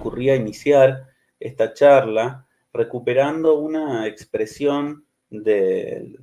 ocurría iniciar esta charla recuperando una expresión de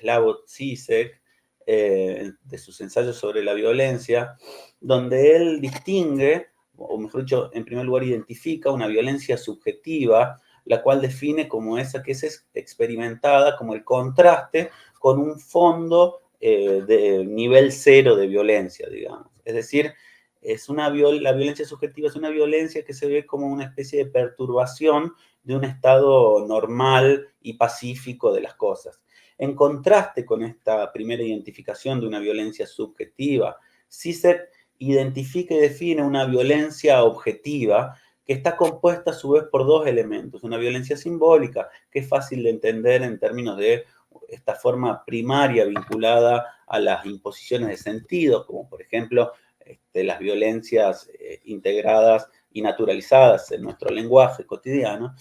Slavoj Žižek, de sus ensayos sobre la violencia, donde él distingue, o mejor dicho, en primer lugar identifica una violencia subjetiva, la cual define como esa que es experimentada como el contraste con un fondo de nivel cero de violencia, digamos. Es decir, la violencia subjetiva es una violencia que se ve como una especie de perturbación de un estado normal y pacífico de las cosas. En contraste con esta primera identificación de una violencia subjetiva, Žižek identifica y define una violencia objetiva que está compuesta a su vez por dos elementos. Una violencia simbólica, que es fácil de entender en términos de esta forma primaria vinculada a las imposiciones de sentido, como por ejemplo las violencias integradas y naturalizadas en nuestro lenguaje cotidiano,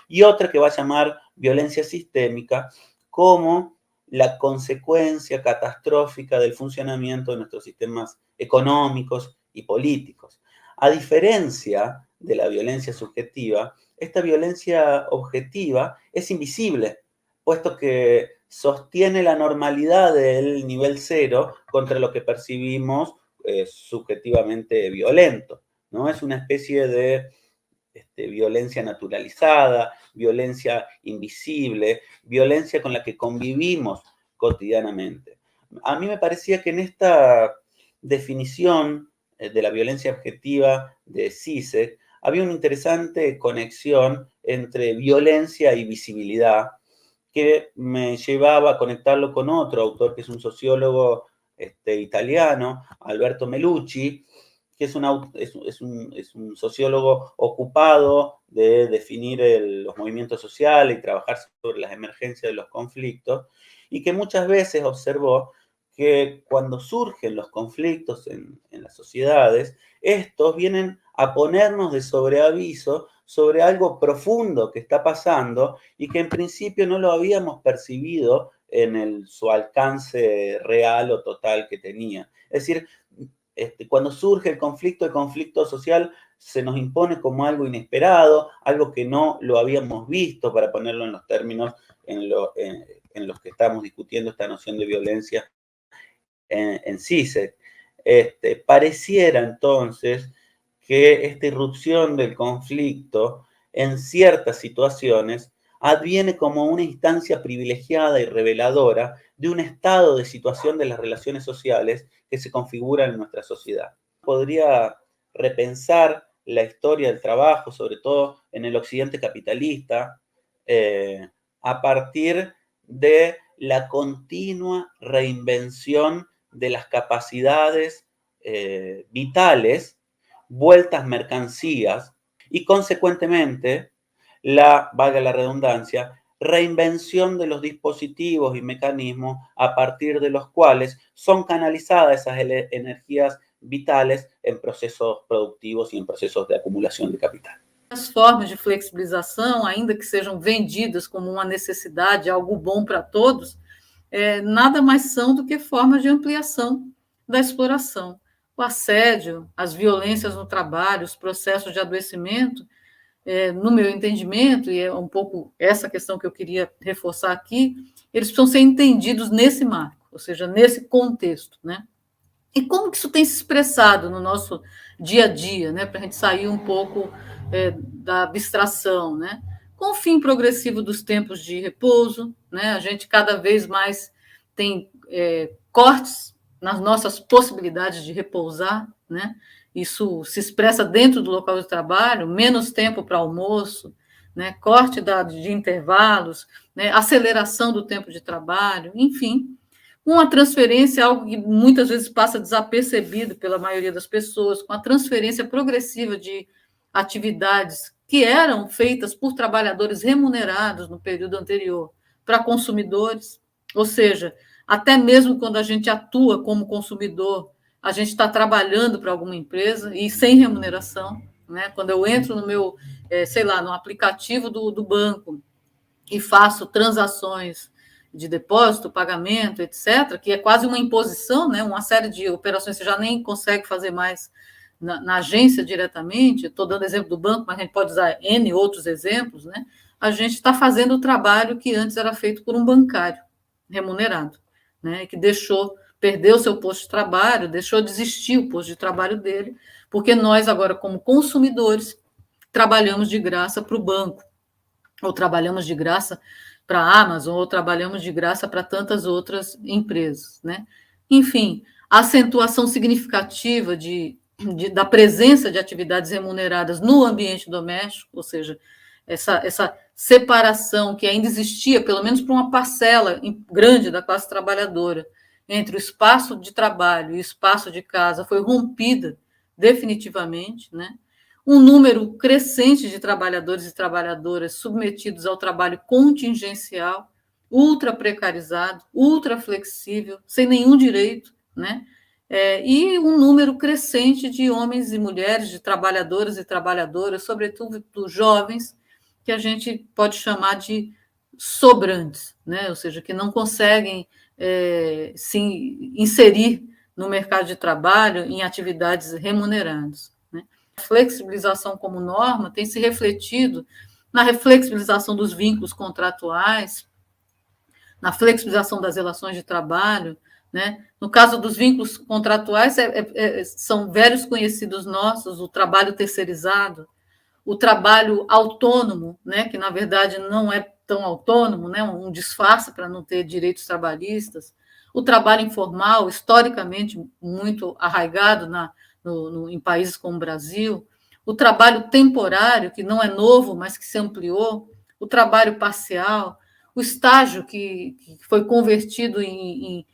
y otra que va a llamar violencia sistémica como la consecuencia catastrófica del funcionamiento de nuestros sistemas económicos y políticos. A diferencia de la violencia subjetiva, esta violencia objetiva es invisible, puesto que sostiene la normalidad del nivel cero contra lo que percibimos subjetivamente violento, ¿no? Es una especie de violencia naturalizada, violencia invisible, violencia con la que convivimos cotidianamente. A mí me parecía que en esta definición de la violencia objetiva de Žižek había una interesante conexión entre violencia y visibilidad que me llevaba a conectarlo con otro autor que es un sociólogo italiano, Alberto Melucci, que es un sociólogo ocupado de definir los movimientos sociales y trabajar sobre las emergencias de los conflictos, y que muchas veces observó que cuando surgen los conflictos en las sociedades, estos vienen a ponernos de sobreaviso sobre algo profundo que está pasando y que en principio no lo habíamos percibido en su alcance real o total que tenía. Es decir, cuando surge el conflicto social se nos impone como algo inesperado, algo que no lo habíamos visto, para ponerlo en los términos en los que estamos discutiendo esta noción de violencia en Žižek. Pareciera entonces que esta irrupción del conflicto en ciertas situaciones adviene como una instancia privilegiada y reveladora de un estado de situación de las relaciones sociales que se configuran en nuestra sociedad. Podría repensar la historia del trabajo, sobre todo en el occidente capitalista, a partir de la continua reinvención de las capacidades vitales vueltas mercancías y consecuentemente valga la redundancia, reinvención de los dispositivos y mecanismos a partir de los cuales son canalizadas esas energías vitales en procesos productivos y en procesos de acumulación de capital. As formas de flexibilização, ainda que sejam vendidas como uma necessidade, algo bom para todos, nada mais são do que formas de ampliação da exploração. O assédio, as violências no trabalho, os processos de adoecimento, no meu entendimento, e é um pouco essa questão que eu queria reforçar aqui, eles precisam ser entendidos nesse marco, ou seja, nesse contexto, né? E como que isso tem se expressado no nosso dia a dia, né? Para a gente sair um pouco da abstração, né? Com o fim progressivo dos tempos de repouso, né? A gente cada vez mais tem cortes nas nossas possibilidades de repousar, né? Isso se expressa dentro do local de trabalho, menos tempo para almoço, né? Corte de intervalos, né? Aceleração do tempo de trabalho, enfim. Uma transferência, algo que muitas vezes passa desapercebido pela maioria das pessoas, com a transferência progressiva de atividades que eram feitas por trabalhadores remunerados no período anterior para consumidores, ou seja, até mesmo quando a gente atua como consumidor, a gente está trabalhando para alguma empresa e sem remuneração, né? Quando eu entro no meu, no aplicativo do banco e faço transações de depósito, pagamento, etc., que é quase uma imposição, né? Uma série de operações você já nem consegue fazer mais na agência diretamente, estou dando exemplo do banco, mas a gente pode usar N outros exemplos, né? A gente está fazendo o trabalho que antes era feito por um bancário remunerado, né? Que perdeu o seu posto de trabalho, deixou de existir o posto de trabalho dele, porque nós agora, como consumidores, trabalhamos de graça para o banco, ou trabalhamos de graça para a Amazon, ou trabalhamos de graça para tantas outras empresas, né? Enfim, a acentuação significativa da presença de atividades remuneradas no ambiente doméstico, ou seja, essa separação que ainda existia, pelo menos para uma parcela grande da classe trabalhadora, entre o espaço de trabalho e o espaço de casa, foi rompida definitivamente, né? Um número crescente de trabalhadores e trabalhadoras submetidos ao trabalho contingencial, ultra precarizado, ultra flexível, sem nenhum direito, né? E um número crescente de homens e mulheres, de trabalhadoras e trabalhadoras, sobretudo jovens, que a gente pode chamar de sobrantes, né? Ou seja, que não conseguem se inserir no mercado de trabalho em atividades remuneradas. Né? A flexibilização como norma tem se refletido na flexibilização dos vínculos contratuais, na flexibilização das relações de trabalho, né? No caso dos vínculos contratuais, são velhos conhecidos nossos, o trabalho terceirizado, o trabalho autônomo, né? Que na verdade não é tão autônomo, né? Um disfarce para não ter direitos trabalhistas, o trabalho informal, historicamente muito arraigado em países como o Brasil, o trabalho temporário, que não é novo, mas que se ampliou, o trabalho parcial, o estágio que foi convertido em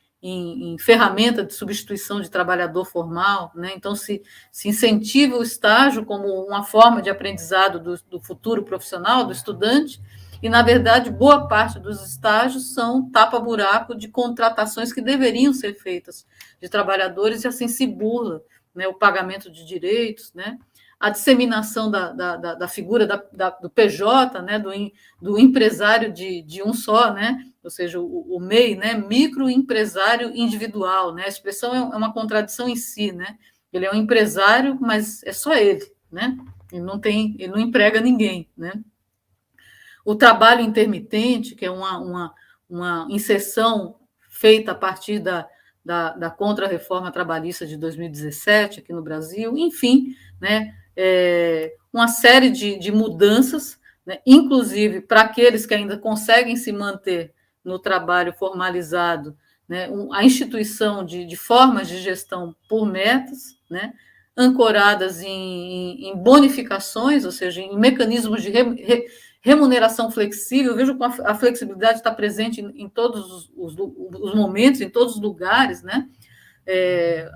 ferramenta de substituição de trabalhador formal, né? Então se incentiva o estágio como uma forma de aprendizado do futuro profissional, do estudante, e, na verdade, boa parte dos estágios são tapa-buraco de contratações que deveriam ser feitas de trabalhadores, e assim se burla, né, o pagamento de direitos, né, a disseminação da figura do PJ, né, do empresário de um só, né, ou seja, o MEI, né, microempresário individual, né, a expressão é uma contradição em si, né, ele é um empresário, mas é só ele, né, ele não emprega ninguém, né. O trabalho intermitente, que é uma inserção feita a partir da contra-reforma trabalhista de 2017 aqui no Brasil, enfim, né, uma série de mudanças, né, inclusive para aqueles que ainda conseguem se manter no trabalho formalizado, né, a instituição de formas de gestão por metas, né, ancoradas em bonificações, ou seja, em mecanismos de remuneração flexível. Vejo como a flexibilidade está presente em todos os momentos, em todos os lugares, né?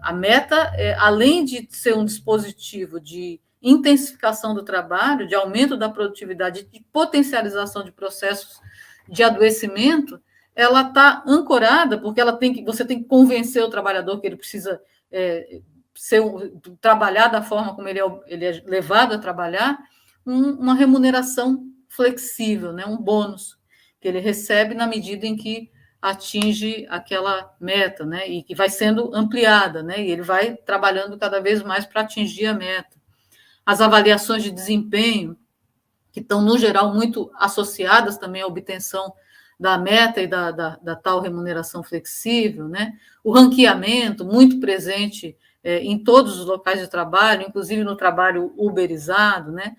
A meta, além de ser um dispositivo de intensificação do trabalho, de aumento da produtividade, de potencialização de processos de adoecimento, ela está ancorada, porque você tem que convencer o trabalhador que ele precisa trabalhar da forma como ele é levado a trabalhar, uma remuneração flexível, né? Um bônus que ele recebe na medida em que atinge aquela meta, né? E que vai sendo ampliada, né? E ele vai trabalhando cada vez mais para atingir a meta. As avaliações de desempenho, que estão, no geral, muito associadas também à obtenção da meta e da tal remuneração flexível, né? O ranqueamento, muito presente em todos os locais de trabalho, inclusive no trabalho uberizado, né?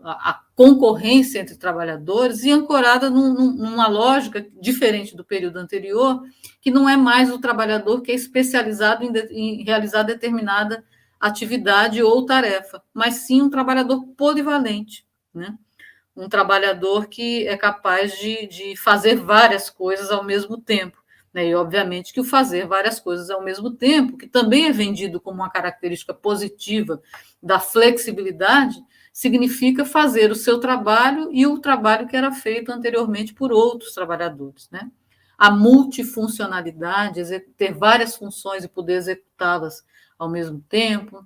A concorrência entre trabalhadores, e ancorada numa lógica diferente do período anterior, que não é mais o trabalhador que é especializado em realizar determinada atividade ou tarefa, mas sim um trabalhador polivalente, né? Um trabalhador que é capaz de fazer várias coisas ao mesmo tempo, né? E, obviamente, que o fazer várias coisas ao mesmo tempo, que também é vendido como uma característica positiva da flexibilidade, significa fazer o seu trabalho e o trabalho que era feito anteriormente por outros trabalhadores, né? A multifuncionalidade, ter várias funções e poder executá-las ao mesmo tempo,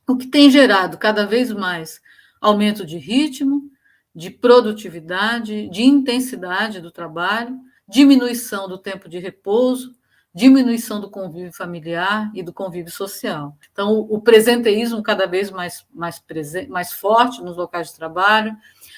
o que tem gerado cada vez mais aumento de ritmo, de produtividade, de intensidade do trabalho, diminuição do tempo de repouso, diminuição do convívio familiar e do convívio social. Então, o presenteísmo cada vez mais forte nos locais de trabalho,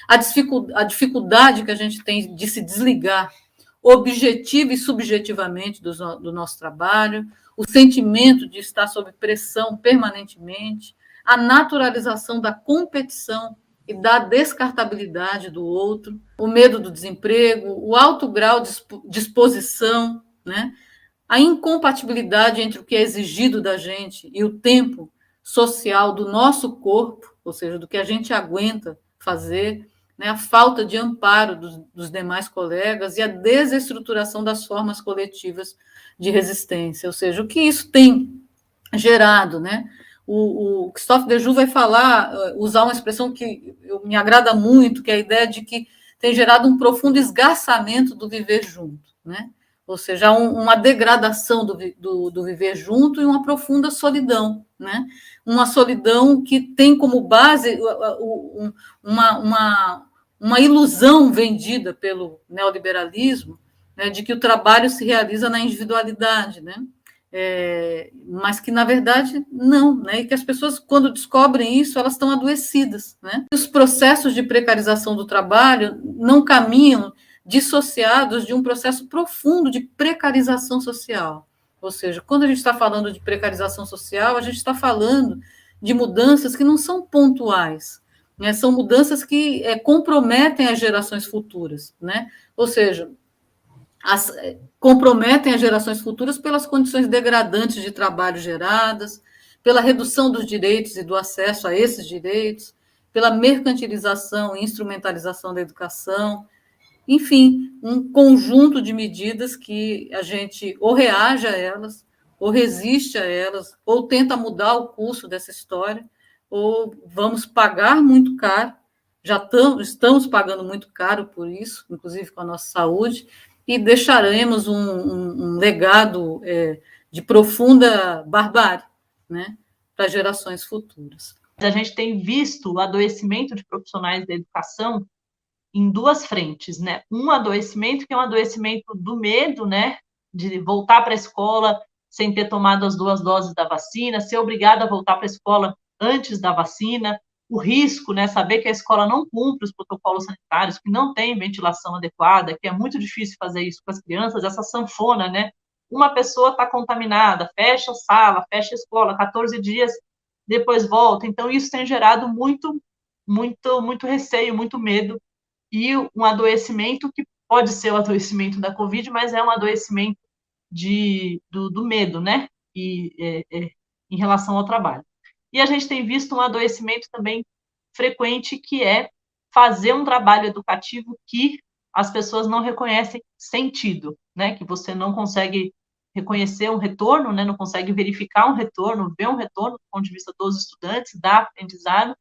a dificuldade que a gente tem de se desligar objetiva e subjetivamente do nosso trabalho, o sentimento de estar sob pressão permanentemente, a naturalização da competição e da descartabilidade do outro, o medo do desemprego, o alto grau de exposição, né? A incompatibilidade entre o que é exigido da gente e o tempo social do nosso corpo, ou seja, do que a gente aguenta fazer, né? A falta de amparo dos demais colegas e a desestruturação das formas coletivas de resistência, ou seja, o que isso tem gerado, né? O Christophe Dejoux vai usar uma expressão que me agrada muito, que é a ideia de que tem gerado um profundo esgarçamento do viver junto, né? Ou seja, uma degradação do viver junto e uma profunda solidão, né? Uma solidão que tem como base uma ilusão vendida pelo neoliberalismo, né, de que o trabalho se realiza na individualidade, né? Mas que, na verdade, não, né? E que as pessoas, quando descobrem isso, elas estão adoecidas, né? Os processos de precarização do trabalho não caminham dissociados de um processo profundo de precarização social. Ou seja, quando a gente está falando de precarização social, a gente está falando de mudanças que não são pontuais, né? São mudanças que comprometem as gerações futuras, né? Ou seja, comprometem as gerações futuras pelas condições degradantes de trabalho geradas, pela redução dos direitos e do acesso a esses direitos, pela mercantilização e instrumentalização da educação, enfim, um conjunto de medidas que a gente ou reage a elas, ou resiste a elas, ou tenta mudar o curso dessa história, ou vamos pagar muito caro, já estamos pagando muito caro por isso, inclusive com a nossa saúde, e deixaremos um legado de profunda barbárie, né, para gerações futuras. A gente tem visto o adoecimento de profissionais da educação em duas frentes, né? Um adoecimento que é um adoecimento do medo, né, de voltar para a escola sem ter tomado as 2 doses da vacina, ser obrigado a voltar para a escola antes da vacina, o risco, né, saber que a escola não cumpre os protocolos sanitários, que não tem ventilação adequada, que é muito difícil fazer isso com as crianças, essa sanfona, né? Uma pessoa está contaminada, fecha a sala, fecha a escola, 14 dias depois volta. Então, isso tem gerado muito receio, muito medo, e um adoecimento que pode ser o adoecimento da Covid, mas é um adoecimento do medo, né? E em relação ao trabalho. E a gente tem visto um adoecimento também frequente, que é fazer um trabalho educativo que as pessoas não reconhecem sentido, né? Que você não consegue reconhecer um retorno, né? Não consegue verificar um retorno, ver um retorno do ponto de vista dos estudantes, da aprendizado,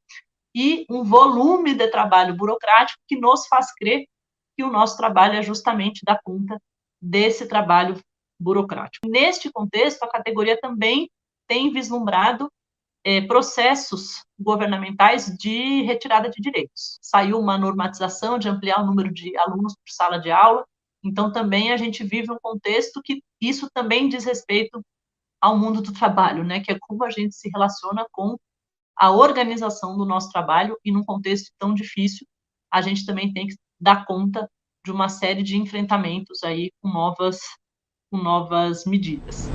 e um volume de trabalho burocrático que nos faz crer que o nosso trabalho é justamente dar conta desse trabalho burocrático. Neste contexto, a categoria também tem vislumbrado processos governamentais de retirada de direitos. Saiu uma normatização de ampliar o número de alunos por sala de aula, então também a gente vive um contexto que isso também diz respeito ao mundo do trabalho, né? Que é como a gente se relaciona com a organização do nosso trabalho, e num contexto tão difícil, a gente também tem que dar conta de uma série de enfrentamentos aí com novas medidas.